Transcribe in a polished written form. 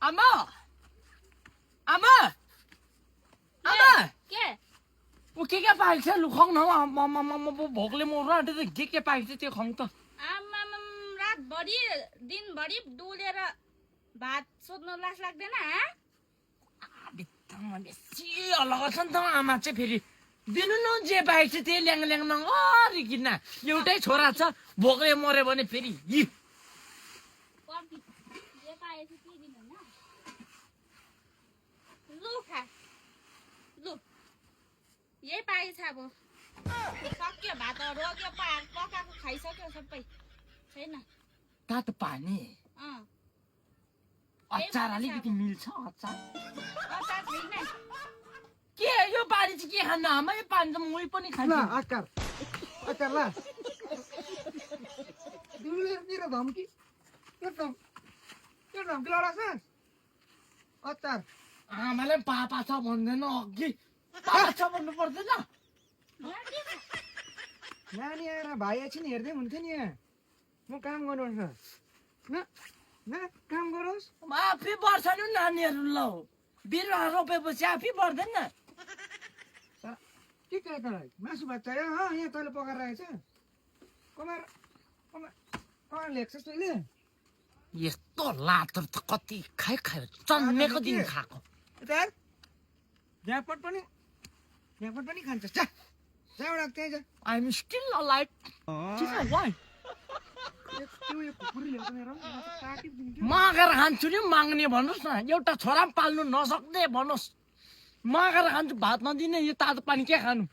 आमा आमा आमा के ऊ के पाइन्छ लु खुवाउन हौ भोकले मर्नु आँट्यो त के पाइन्छ त्यो खुवाउँ त आमाम रातभरि दिनभरि डुलेर भात सोध्न लाज लाग्दैन बित्थामा बेसी अलग छ नि त आमा चाहिँ फेरि दिनु न जे पाइन्छ त्यही ल्याङ ल्याङ नगरिकन एउटै छोरा छ भोकले मऱ्यो भने फेरि कति जे पाएछ त्यही दिन होइन लु खा लु यही पाएछ अब सक्यो भात रोग्यो पकाएको खाइसक्यो सबै छैन तातो पानी अँ अचार अलिकति मिल्छ अचार अचार छैन के यो पानी चाहिँ के खानु आमा यो पानी त मै पनि खान्छु अचार अचार ल दुलेर धम्की त्यो धम्की लडाछ अचार आमाले पापा छ भन्दैन अघि पापा छ भन्नु पर्दैन नानी आएर भाइ एकछिन हेर्दै हुन्थ्यो नि यहाँ म काम गर्नुपर्छ न काम गरोस् आफै बढ्छ नि नानीहरू ल बिरुवा रोपेपछि आफै बढ्दैन के के तँलाई मासु भात चाहियो यहाँ तैँले पकाएर राखेछ कमाएर ल्याएको छ तैँले यस्तो लातर त कति खायो जन्मेको दिन खाएको यता झ्यापट पनि खान्छ जा एउटा त्यहीँ जा आइएम स्टिल अलाइभ वाइ त्यो यो खुकुरी ल्याउँछ मेरो काटिदिन्छु मागेर खान्छु नि माग्ने भन्नुहोस् न एउटा छोरा पनि पाल्नु नसक्ने भन्नुहोस् मागेर खान्छु भात नदिने यो तातो पानी के खानु